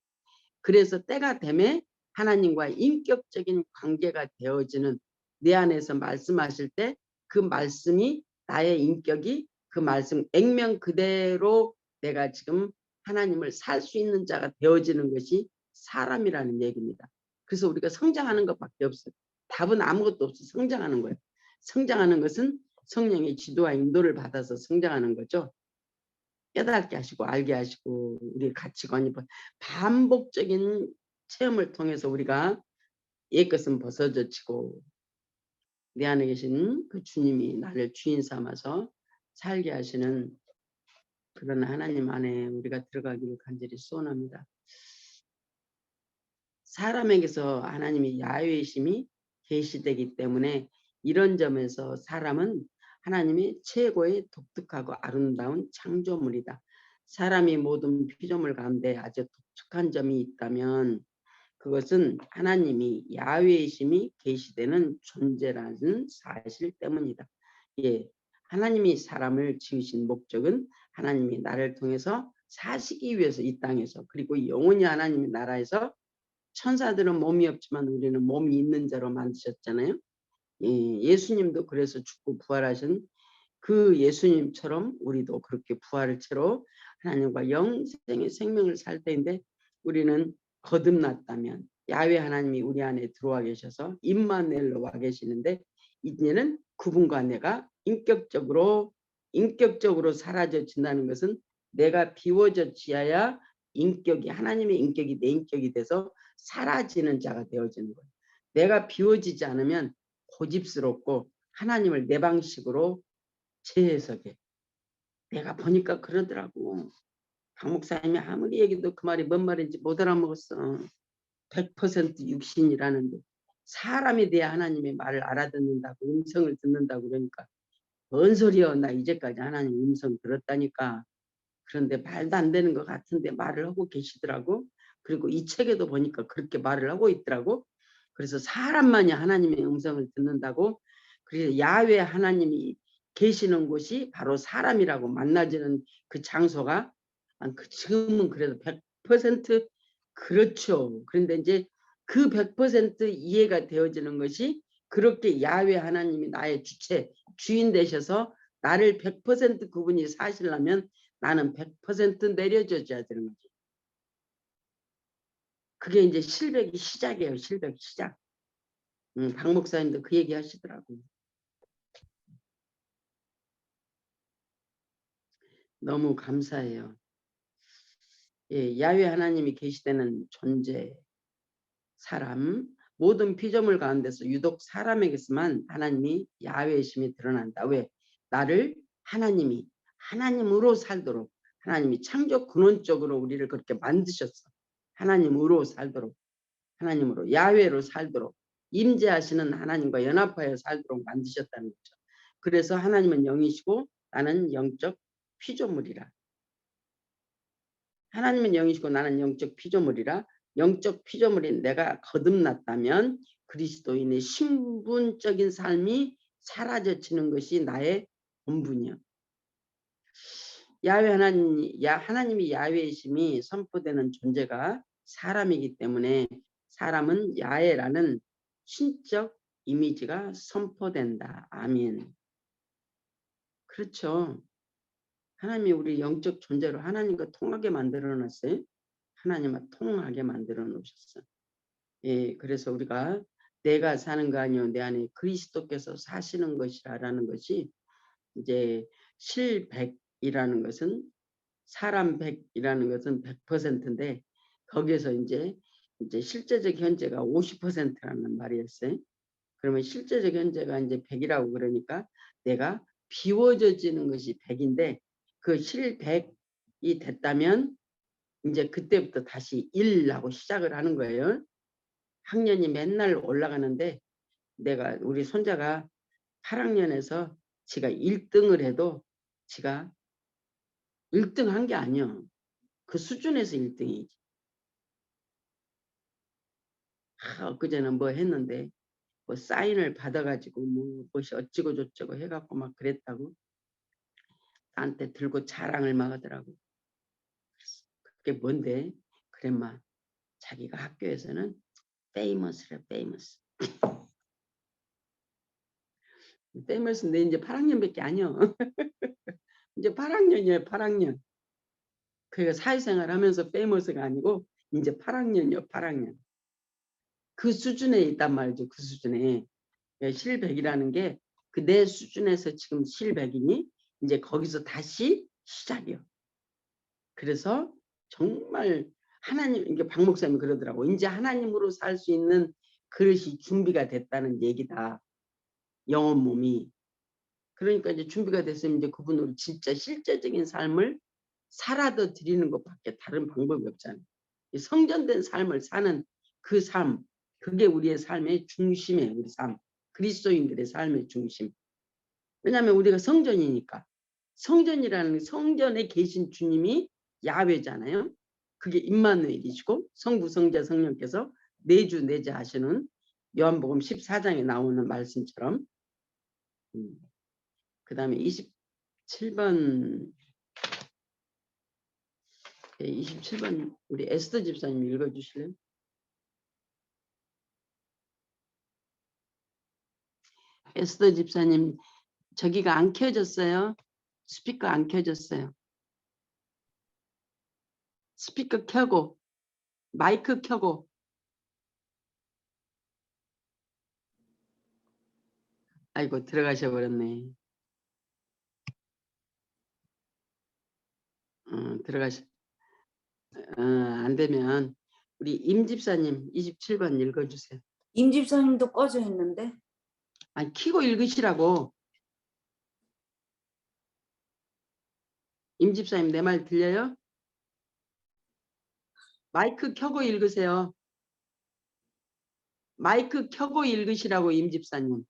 Speaker 1: 그래서 때가 되면 하나님과 인격적인 관계가 되어지는 내 안에서 말씀하실 때 그 말씀이 나의 인격이 그 말씀 액면 그대로 내가 지금 하나님을 살 수 있는 자가 되어지는 것이 사람이라는 얘기입니다. 그래서 우리가 성장하는 것밖에 없어요. 답은 아무것도 없어. 성장하는 거예요. 성장하는 것은 성령의 지도와 인도를 받아서 성장하는 거죠. 깨닫게 하시고 알게 하시고 우리 가치관이 반복적인 체험을 통해서 우리가 옛것은 벗어져지고 내 안에 계신 그 주님이 나를 주인 삼아서 살게 하시는 그런 하나님 안에 우리가 들어가기를 간절히 소원합니다. 사람에게서 하나님이 야훼심이 계시되기 때문에 이런 점에서 사람은 하나님이 최고의 독특하고 아름다운 창조물이다. 사람이 모든 피조물 가운데 아주 독특한 점이 있다면 그것은 하나님이 야훼심이 계시되는 존재라는 사실 때문이다. 예, 하나님이 사람을 지으신 목적은 하나님이 나를 통해서 사시기 위해서 이 땅에서 그리고 영원히 하나님의 나라에서 천사들은 몸이 없지만 우리는 몸이 있는 자로 만드셨잖아요. 예수님도 그래서 죽고 부활하신 그 예수님처럼 우리도 그렇게 부활을 채로 하나님과 영생의 생명을 살 때인데 우리는 거듭났다면 야훼 하나님이 우리 안에 들어와 계셔서 임마누엘로 와 계시는데 이제는 그분과 내가 인격적으로 사라져진다는 것은 내가 비워져지어야 인격이 하나님의 인격이 내 인격이 돼서 사라지는 자가 되어지는 거예요. 내가 비워지지 않으면 고집스럽고 하나님을 내 방식으로 재해석해. 내가 보니까 그러더라고. 강 목사님이 아무리 얘기도 그 말이 뭔 말인지 못 알아먹었어. 100% 육신이라는데 사람이 돼야 하나님의 말을 알아듣는다고 음성을 듣는다고 그러니까 뭔 소리여. 나 이제까지 하나님 음성 들었다니까. 그런데 말도 안 되는 것 같은데 말을 하고 계시더라고. 그리고 이 책에도 보니까 그렇게 말을 하고 있더라고. 그래서 사람만이 하나님의 음성을 듣는다고. 그래서 야훼 하나님이 계시는 곳이 바로 사람이라고 만나지는 그 장소가 지금은 그래도 100% 그렇죠. 그런데 이제 그 100% 이해가 되어지는 것이 그렇게 야훼 하나님이 나의 주인 되셔서 나를 100% 그분이 사시려면 나는 100% 내려줘야 되는 거지. 그게 이제 실백이 시작이에요. 실백 시작. 박 목사님도 그 얘기 하시더라고요. 너무 감사해요. 예, 야훼 하나님이 계시되는 존재, 사람, 모든 피조물 가운데서 유독 사람에게서만 하나님이 야훼심이 드러난다. 왜? 나를 하나님으로 살도록 하나님이 창조 근원적으로 우리를 그렇게 만드셨어. 하나님으로 살도록 하나님으로 야훼로 살도록 임재하시는 하나님과 연합하여 살도록 만드셨다는 거죠. 그래서 하나님은 영이시고 나는 영적 피조물이라. 하나님은 영이시고 나는 영적 피조물이라. 영적 피조물인 내가 거듭났다면 그리스도인의 신분적인 삶이 사라져지는 것이 나의 본분이요. 하나님이 야훼심이 선포되는 존재가 사람이기 때문에 사람은 야훼라는 신적 이미지가 선포된다. 아멘. 그렇죠. 하나님이 우리 영적 존재로 하나님과 통하게 만들어 놨어요. 하나님과 통하게 만들어 놓으셨어. 예, 그래서 우리가 내가 사는 거 아니요 내 안에 그리스도께서 사시는 것이라는 것이 이제 실백이라는 것은 사람 100이라는 것은 100%인데 거기에서 이제 실제적 현재가 50%라는 말이었어요. 그러면 실제적 현재가 이제 100이라고 그러니까 내가 비워져지는 것이 100인데 그 실100이 됐다면 이제 그때부터 다시 1하고 시작을 하는 거예요. 학년이 맨날 올라가는데 우리 손자가 8학년에서 지가 1등을 해도 지가 1등 한 게 아니야. 그 수준에서 1등이지. 엊그제는 뭐 했는데 뭐 사인을 받아가지고 뭐 무엇이 어찌고 저쩌고 해갖고 막 그랬다고 나한테 들고 자랑을 막 하더라고. 그게 뭔데? 그랬마 자기가 학교에서는 페이머스래. 페이머스. 페이머스인데 이제 8학년밖에 아니야. 이제 8학년이에요. 8학년. 그러니까 사회생활 하면서 페이머스가 아니고 이제 8학년이요. 8학년. 그 수준에 있단 말이죠. 그 수준에. 실백이라는 게 그 내 수준에서 지금 실백이니 이제 거기서 다시 시작이요. 그래서 정말 하나님, 이게 박 목사님이 그러더라고. 이제 하나님으로 살 수 있는 그릇이 준비가 됐다는 얘기다. 영혼 몸이. 그러니까 이제 준비가 됐으면 이제 그분으로 진짜 실제적인 삶을 살아도 드리는 것밖에 다른 방법이 없잖아요. 성전된 삶을 사는 그 삶, 그게 우리의 삶의 중심이에요. 우리 삶. 그리스도인들의 삶의 중심. 왜냐하면 우리가 성전이니까. 성전이라는 성전에 계신 주님이 야훼잖아요. 그게 임마누엘이시고 성부 성자 성령께서 내주 내자 하시는 요한복음 14장에 나오는 말씀처럼. 그 다음에 27번 27번 우리 에스더 집사님 읽어주실래요? 에스더 집사님 저기가 안 켜졌어요. 스피커 안 켜졌어요. 스피커 켜고 마이크 켜고. 아이고 들어가셔 버렸네. 들어가셔. 안 되면 우리 임 집사님 27번 읽어주세요.
Speaker 2: 임 집사님도 꺼져 있는데.
Speaker 1: 아니 켜고 읽으시라고. 임 집사님 내 말 들려요? 마이크 켜고 읽으세요. 마이크 켜고 읽으시라고 임 집사님.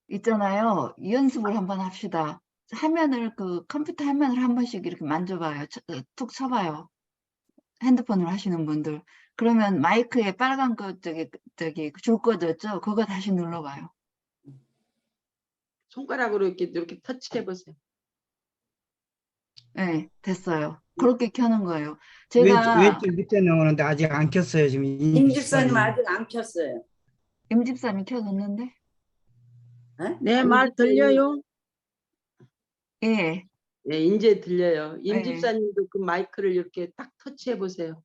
Speaker 5: 있잖아요. 연습을 한번 합시다. 화면을 그 컴퓨터 화면을 한 번씩 이렇게 만져봐요. 툭 쳐봐요. 핸드폰으로 하시는 분들. 그러면 마이크에 빨간 거 저기 줄 꺼졌죠? 그거 다시 눌러봐요.
Speaker 1: 손가락으로 이렇게 터치해 보세요.
Speaker 5: 네, 됐어요. 그렇게 켜는 거예요. 제가
Speaker 3: 왼쪽 밑에 나오는데 아직 안 켰어요. 지금
Speaker 2: 임 집사님 아직 안 켰어요.
Speaker 5: 임 집사님 켜뒀는데?
Speaker 1: 내 말 들려요?
Speaker 5: 예.
Speaker 1: 네, 이제 들려요. 임
Speaker 5: 네.
Speaker 1: 집사님도 그 마이크를 이렇게 딱 터치해 보세요.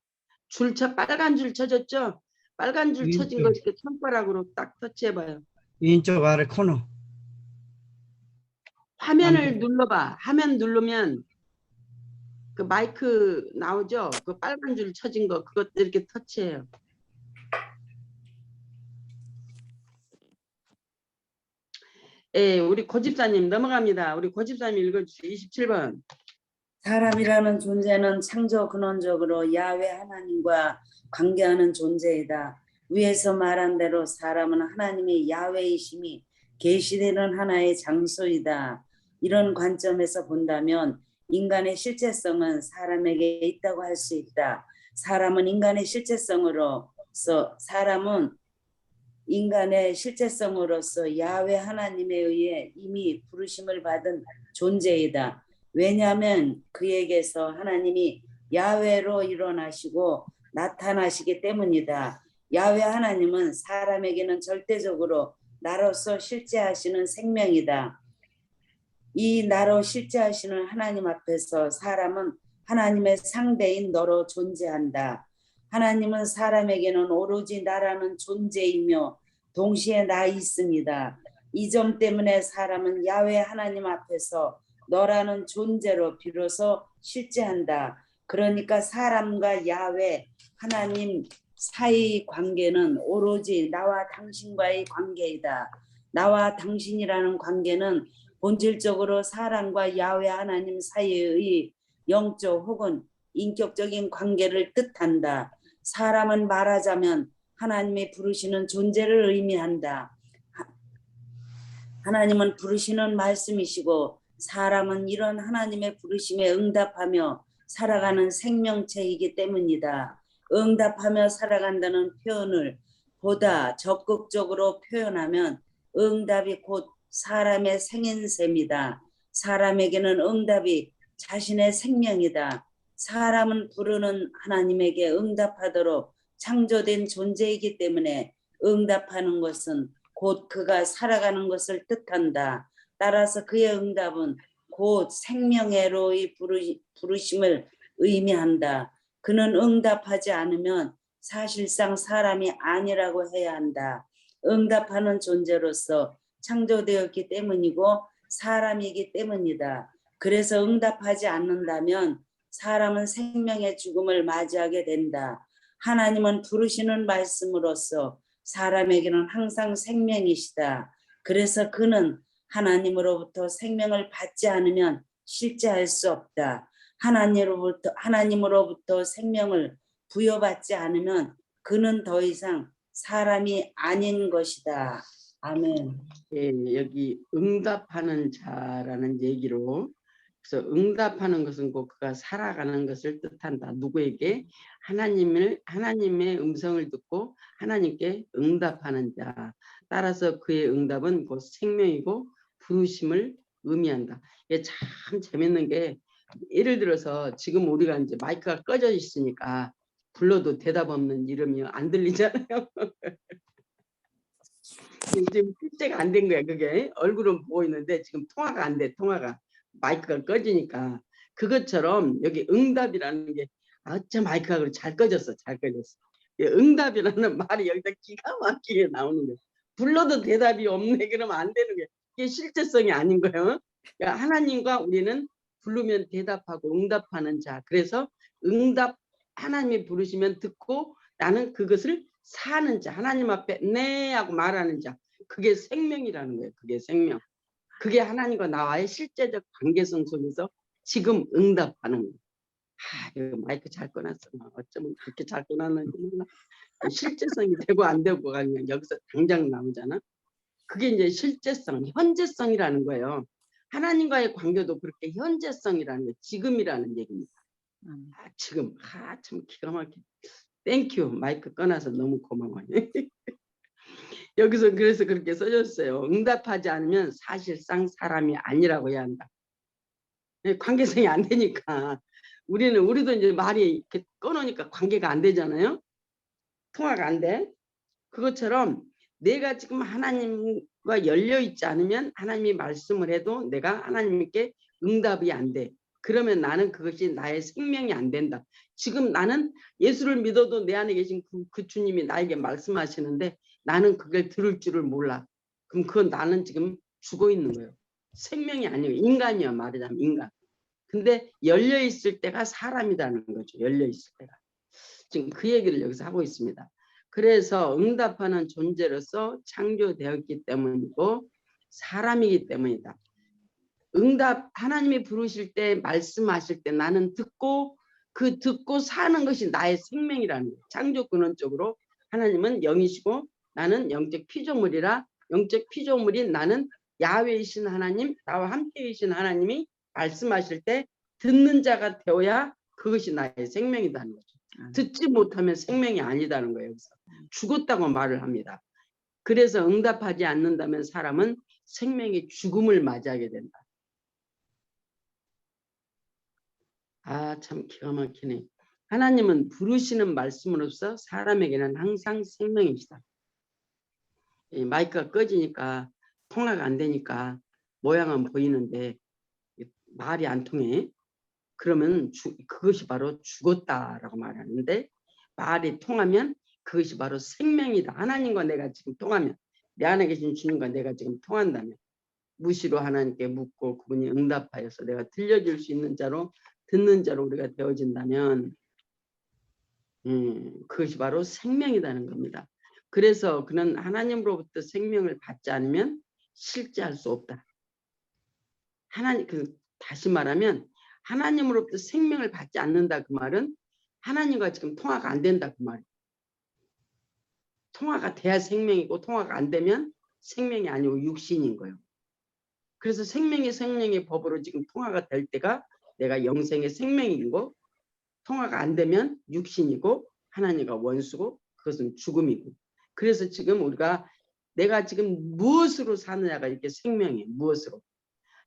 Speaker 1: 빨간 줄 쳐졌죠? 빨간 줄 쳐진 거 이렇게 손가락으로 딱 터치해 봐요.
Speaker 3: 왼쪽 아래 코너.
Speaker 1: 화면을 눌러봐. 화면 누르면 그 마이크 나오죠? 그 빨간 줄 쳐진 거 그것도 이렇게 터치해요. 예, 우리 고집사님 넘어갑니다. 우리 고집사님 읽어주세요. 27번.
Speaker 2: 사람이라는 존재는 창조 근원적으로 야훼 하나님과 관계하는 존재이다. 위에서 말한 대로 사람은 하나님의 야훼이심이 계시되는 하나의 장소이다. 이런 관점에서 본다면 인간의 실제성은 사람에게 있다고 할 수 있다. 사람은 인간의 실제성으로서 야훼 하나님에 의해 이미 부르심을 받은 존재이다. 왜냐하면 그에게서 하나님이 야훼로 일어나시고 나타나시기 때문이다. 야훼 하나님은 사람에게는 절대적으로 나로서 실제하시는 생명이다. 이 나로 실제하시는 하나님 앞에서 사람은 하나님의 상대인 너로 존재한다. 하나님은 사람에게는 오로지 나라는 존재이며 동시에 나 있습니다. 이 점 때문에 사람은 야훼 하나님 앞에서 너라는 존재로 비로소 실제한다. 그러니까 사람과 야훼 하나님 사이의 관계는 오로지 나와 당신과의 관계이다. 나와 당신이라는 관계는 본질적으로 사람과 야훼 하나님 사이의 영적 혹은 인격적인 관계를 뜻한다. 사람은 말하자면 하나님이 부르시는 존재를 의미한다. 하나님은 부르시는 말씀이시고 사람은 이런 하나님의 부르심에 응답하며 살아가는 생명체이기 때문이다. 응답하며 살아간다는 표현을 보다 적극적으로 표현하면 응답이 곧 사람의 생인셈이다. 사람에게는 응답이 자신의 생명이다. 사람은 부르는 하나님에게 응답하도록 창조된 존재이기 때문에 응답하는 것은 곧 그가 살아가는 것을 뜻한다. 따라서 그의 응답은 곧 생명애로의 부르심을 의미한다. 그는 응답하지 않으면 사실상 사람이 아니라고 해야 한다. 응답하는 존재로서 창조되었기 때문이고 사람이기 때문이다. 그래서 응답하지 않는다면 사람은 생명의 죽음을 맞이하게 된다. 하나님은 부르시는 말씀으로써 사람에게는 항상 생명이시다. 그래서 그는 하나님으로부터 생명을 받지 않으면 실제할 수 없다. 하나님으로부터 생명을 부여받지 않으면 그는 더 이상 사람이 아닌 것이다. 아멘.
Speaker 1: 예, 여기 응답하는 자라는 얘기로 그래서 응답하는 것은 곧 그가 살아가는 것을 뜻한다. 누구에게? 하나님의 음성을 듣고 하나님께 응답하는 자. 따라서 그의 응답은 곧 생명이고 부르심을 의미한다. 이게 참 재밌는 게 예를 들어서 지금 우리가 이제 마이크가 꺼져 있으니까 불러도 대답 없는 이름이 안 들리잖아요. 지금 실제가 안 된 거야. 그게 얼굴은 보고 있는데 지금 통화가 안 돼. 통화가 마이크가 꺼지니까 그것처럼 여기 응답이라는 게 어쩜 마이크가 그렇게 잘 꺼졌어. 잘 꺼졌어. 응답이라는 말이 여기다 기가 막히게 나오는 거야. 불러도 대답이 없네. 그러면 안 되는 거야. 이게 실제성이 아닌 거예요. 그러니까 하나님과 우리는 부르면 대답하고 응답하는 자. 그래서 응답 하나님이 부르시면 듣고 나는 그것을 사는 자. 하나님 앞에 네 하고 말하는 자. 그게 생명이라는 거예요. 그게 생명. 그게 하나님과 나와의 실제적 관계성 속에서 지금 응답하는 거예요. 이거 마이크 잘 꺼놨어. 어쩌면 그렇게 잘 꺼놨는지 몰라. 실제성이 되고 안 되고가 그냥 여기서 당장 나오잖아. 그게 이제 실제성, 현재성이라는 거예요. 하나님과의 관계도 그렇게 현재성이라는 거예요. 지금이라는 얘기입니다. 지금. 참 기가 막혀. 땡큐. 마이크 꺼놔서 너무 고마워. 여기서 그래서 그렇게 써줬어요. 응답하지 않으면 사실상 사람이 아니라고 해야 한다. 관계성이 안 되니까. 우리도 이제 말이 이렇게 꺼놓으니까 관계가 안 되잖아요. 통화가 안 돼. 그것처럼 내가 지금 하나님과 열려 있지 않으면 하나님이 말씀을 해도 내가 하나님께 응답이 안 돼. 그러면 나는 그것이 나의 생명이 안 된다. 지금 나는 예수를 믿어도 내 안에 계신 그 주님이 나에게 말씀하시는데 나는 그걸 들을 줄을 몰라. 그럼 그건 나는 지금 죽어 있는 거예요. 생명이 아니고 인간이야. 말하자면 인간. 근데 열려 있을 때가 사람이라는 거죠. 열려 있을 때가. 지금 그 얘기를 여기서 하고 있습니다. 그래서 응답하는 존재로서 창조되었기 때문이고 사람이기 때문이다. 응답 하나님이 부르실 때 말씀하실 때 나는 듣고 그 듣고 사는 것이 나의 생명이라는 거예요. 창조 근원적으로 하나님은 영이시고 나는 영적 피조물이라 영적 피조물인 나는 야훼이신 하나님 나와 함께 계신 하나님이 말씀하실 때 듣는 자가 되어야 그것이 나의 생명이라는 거죠. 듣지 못하면 생명이 아니다는 거예요. 여기서 죽었다고 말을 합니다. 그래서 응답하지 않는다면 사람은 생명의 죽음을 맞이하게 된다. 참 기가 막히네. 하나님은 부르시는 말씀으로서 사람에게는 항상 생명이시다. 마이크가 꺼지니까 통화가 안 되니까 모양은 보이는데 말이 안 통해. 그러면 그것이 바로 죽었다라고 말하는데 말이 통하면 그것이 바로 생명이다. 하나님과 내가 지금 통하면 내 안에 계신 주님과 내가 지금 통한다면 무시로 하나님께 묻고 그분이 응답하여서 내가 들려줄 수 있는 자로 듣는 자로 우리가 되어진다면 그것이 바로 생명이라는 겁니다. 그래서 그는 하나님으로부터 생명을 받지 않으면 실제할 수 없다. 다시 말하면 하나님으로부터 생명을 받지 않는다 그 말은 하나님과 지금 통화가 안 된다 그 말이에요. 통화가 돼야 생명이고 통화가 안 되면 생명이 아니고 육신인 거예요. 그래서 생명의 성령의 법으로 지금 통화가 될 때가 내가 영생의 생명이고, 통화가 안 되면 육신이고 하나님과 원수고 그것은 죽음이고. 그래서 지금 우리가 내가 지금 무엇으로 사느냐가 이렇게 생명이에요. 무엇으로.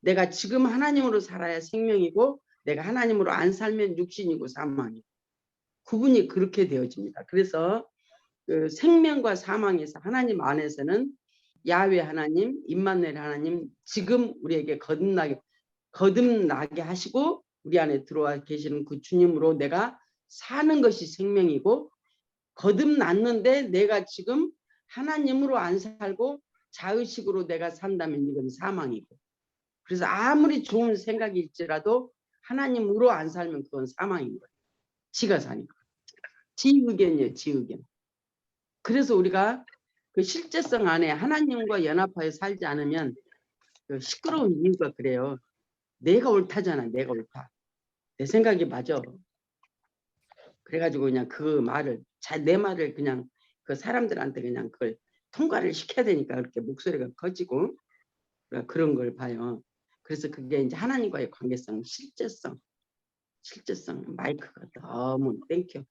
Speaker 1: 내가 지금 하나님으로 살아야 생명이고 내가 하나님으로 안 살면 육신이고 사망이고. 구분이 그렇게 되어집니다. 그래서 그 생명과 사망에서 하나님 안에서는 야훼 하나님, 임마누엘 하나님 지금 우리에게 거듭나게 하시고 우리 안에 들어와 계시는 그 주님으로 내가 사는 것이 생명이고, 거듭났는데 내가 지금 하나님으로 안 살고 자의식으로 내가 산다면 이건 사망이고. 그래서 아무리 좋은 생각일지라도 하나님으로 안 살면 그건 사망인 거예요. 지가 사니까. 지 의견이에요. 지 의견. 그래서 우리가 그 실제성 안에 하나님과 연합하여 살지 않으면 그 시끄러운 이유가 그래요. 내가 옳다잖아. 내가 옳다. 내 생각이 맞아. 그래가지고 그냥 그 말을 내 말을 그냥 그 사람들한테 그냥 그걸 통과를 시켜야 되니까 그렇게 목소리가 커지고 그런 걸 봐요. 그래서 그게 이제 하나님과의 관계성, 실제성 마이크가 너무 땡겨.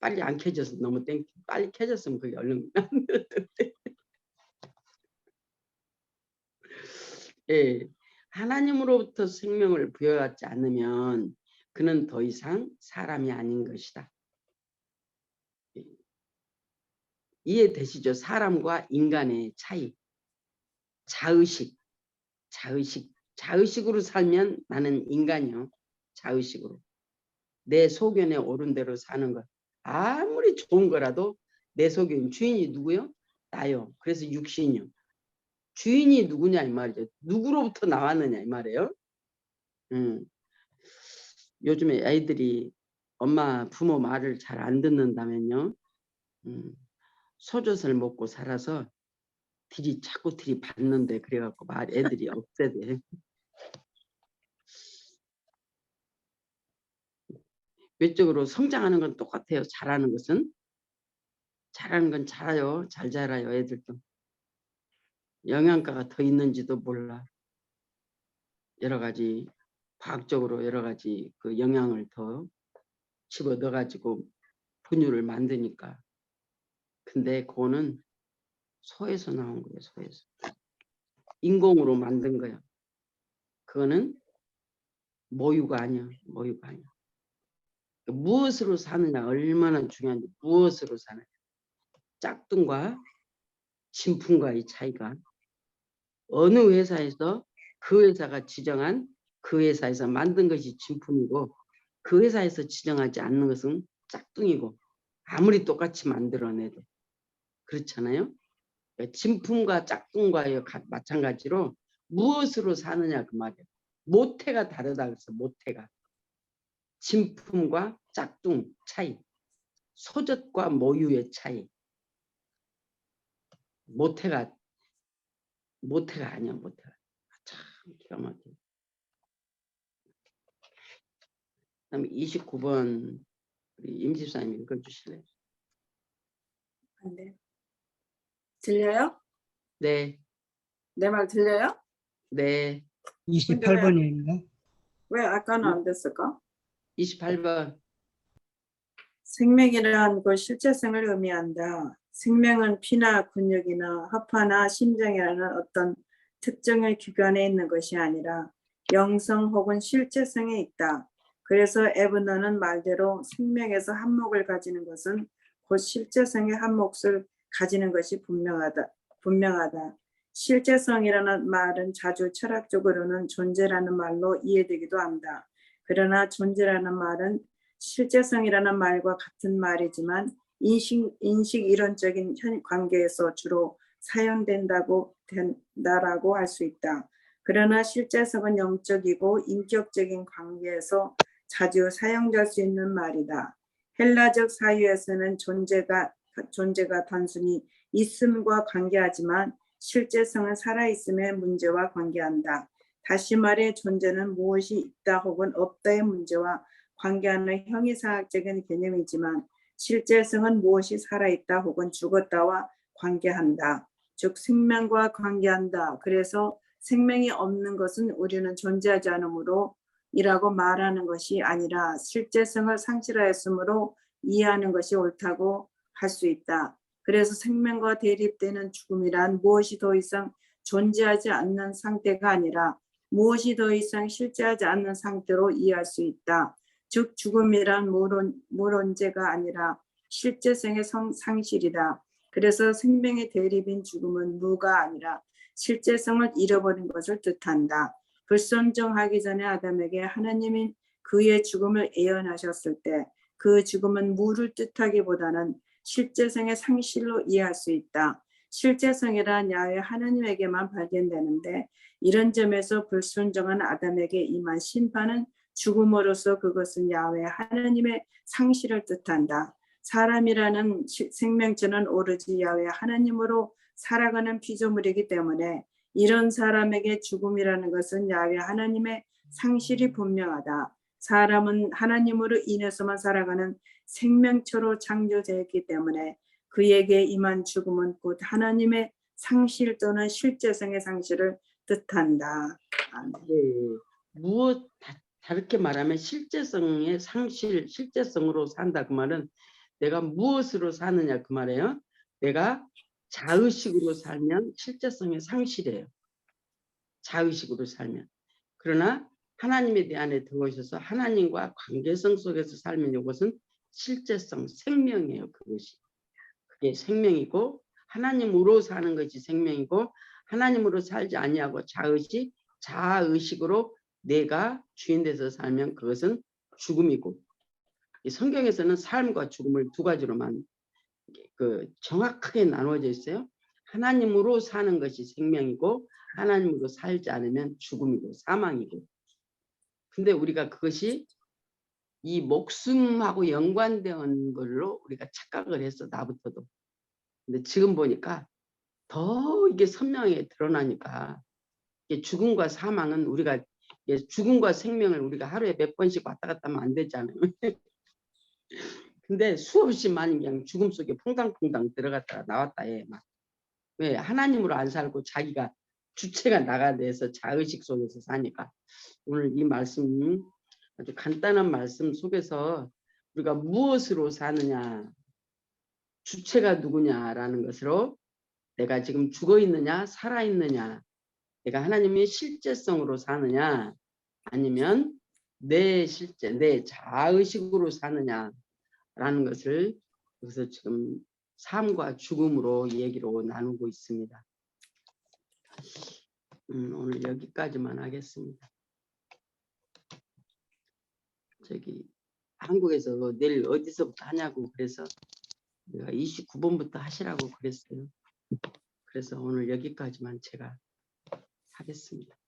Speaker 1: 빨리 안 켜져서 너무 땡겨. 빨리 켜졌으면 그게 얼른 예, 하나님으로부터 생명을 부여받지 않으면 그는 더 이상 사람이 아닌 것이다. 이해되시죠? 사람과 인간의 차이. 자의식으로 살면 나는 인간이요. 자의식으로. 내 소견에 옳은 대로 사는 것. 아무리 좋은 거라도 내 소견 주인이 누구요? 나요. 그래서 육신이요. 주인이 누구냐 이 말이죠. 누구로부터 나왔느냐 이 말이에요. 요즘에 아이들이 엄마 부모 말을 잘 안 듣는다면요. 소젖을 먹고 살아서 자꾸 들이받는데 그래갖고 애들이 없애대. 외적으로 성장하는 건 똑같아요. 잘하는 것은. 잘하는 건 잘해요. 잘 자라요. 애들도. 영양가가 더 있는지도 몰라. 여러 가지 과학적으로 여러 가지 그 영양을 더 집어넣어가지고 분유를 만드니까. 근데 그거는 소에서 나온 거예요. 소에서. 인공으로 만든 거야. 그거는 모유가 아니야. 모유가 아니야. 무엇으로 사느냐 얼마나 중요한지. 무엇으로 사느냐. 짝퉁과 진품과의 차이가 어느 회사에서 그 회사가 지정한 그 회사에서 만든 것이 진품이고 그 회사에서 지정하지 않는 것은 짝퉁이고 아무리 똑같이 만들어내도 그렇잖아요. 그러니까 진품과 짝퉁과의 마찬가지로 무엇으로 사느냐 그 말이에요. 모태가 다르다 그래서 모태가. 진품과 짝퉁 차이. 소젖과 모유의 차이. 모태가 아니야. 모태가. 참 기가 막혀. 그다음에 29번 우리 임집사님 읽어주실래요?
Speaker 4: 네. 들려요?
Speaker 1: 네.
Speaker 4: 내 말 들려요?
Speaker 1: 네.
Speaker 3: 28번입니다.
Speaker 4: 왜 아까는 안 됐을까?
Speaker 1: 28번.
Speaker 4: 생명이란 그 실제성을 의미한다. 생명은 피나 근육이나 허파나 심장이라는 어떤 특정의 기관에 있는 것이 아니라 영성 혹은 실제성에 있다. 그래서 에브너는 말대로 생명에서 한 몫을 가지는 것은 곧 실제성의 한 몫을 가지는 것이 분명하다. 실제성이라는 말은 자주 철학적으로는 존재라는 말로 이해되기도 한다. 그러나 존재라는 말은 실제성이라는 말과 같은 말이지만 인식 이론적인 관계에서 주로 사용된다고 할 수 있다. 그러나 실제성은 영적이고 인격적인 관계에서 자주 사용될 수 있는 말이다. 헬라적 사유에서는 존재가 단순히 있음과 관계하지만 실제성은 살아있음의 문제와 관계한다. 다시 말해 존재는 무엇이 있다 혹은 없다의 문제와 관계하는 형이상학적인 개념이지만 실제성은 무엇이 살아있다 혹은 죽었다와 관계한다. 즉 생명과 관계한다. 그래서 생명이 없는 것은 우리는 존재하지 않으므로 이라고 말하는 것이 아니라 실제성을 상실하였으므로 이해하는 것이 옳다고 할 수 있다. 그래서 생명과 대립되는 죽음이란 무엇이 더 이상 존재하지 않는 상태가 아니라 무엇이 더 이상 실제하지 않는 상태로 이해할 수 있다. 즉 죽음이란 무론제가 아니라 실제성의 상실이다. 그래서 생명의 대립인 죽음은 무가 아니라 실제성을 잃어버린 것을 뜻한다. 불순종하기 전에 아담에게 하나님이 그의 죽음을 예언하셨을 때 그 죽음은 무를 뜻하기보다는 실제성의 상실로 이해할 수 있다. 실제성이란 야훼 하나님에게만 발견되는데 이런 점에서 불순종한 아담에게 임한 심판은 죽음으로써 그것은 야훼 하나님의 상실을 뜻한다. 사람이라는 생명체는 오로지 야훼 하나님으로 살아가는 피조물이기 때문에 이런 사람에게 죽음이라는 것은 야훼 하나님의 상실이 분명하다. 사람은 하나님으로 인해서만 살아가는 생명체로 창조되었기 때문에 그에게 임한 죽음은 곧 하나님의 상실 또는 실제성의 상실을 뜻한다. 아멘.
Speaker 1: 네. 무엇 다르게 말하면 실제성의 상실, 실제성으로 산다 그 말은 내가 무엇으로 사느냐 그 말이에요. 내가 자의식으로 살면 실제성의 상실이에요. 자의식으로 살면. 그러나 하나님에 대한 들어오셔서 하나님과 관계성 속에서 살면 이것은 실제성, 생명이에요. 그것이. 그게 생명이고 하나님으로 사는 것이 생명이고 하나님으로 살지 아니하고 자의식으로 내가 주인 돼서 살면 그것은 죽음이고 이 성경에서는 삶과 죽음을 두 가지로만 정확하게 나누어져 있어요. 하나님으로 사는 것이 생명이고 하나님으로 살지 않으면 죽음이고 사망이고. 근데 우리가 그것이 이 목숨하고 연관된 걸로 우리가 착각을 했어, 나부터도. 근데 지금 보니까 더 이게 선명하게 드러나니까 이게 죽음과 사망은 우리가 죽음과 생명을 우리가 하루에 몇 번씩 왔다 갔다 하면 안 되잖아요. 근데 수없이 많이 그냥 죽음 속에 퐁당퐁당 들어갔다가 나왔다 해. 막. 왜 하나님으로 안 살고 자기가 주체가 나가 돼서 자의식 속에서 사니까 오늘 이 말씀 아주 간단한 말씀 속에서 우리가 무엇으로 사느냐 주체가 누구냐라는 것으로 내가 지금 죽어 있느냐 살아 있느냐 내가 하나님의 실제성으로 사느냐 아니면 내 실제 내 자의식으로 사느냐라는 것을 여기서 지금 삶과 죽음으로 얘기로 나누고 있습니다. 오늘 여기까지만 하겠습니다. 저기 한국에서 내일 어디서부터 하냐고 그래서 내가 29번부터 하시라고 그랬어요. 그래서 오늘 여기까지만 제가 하겠습니다.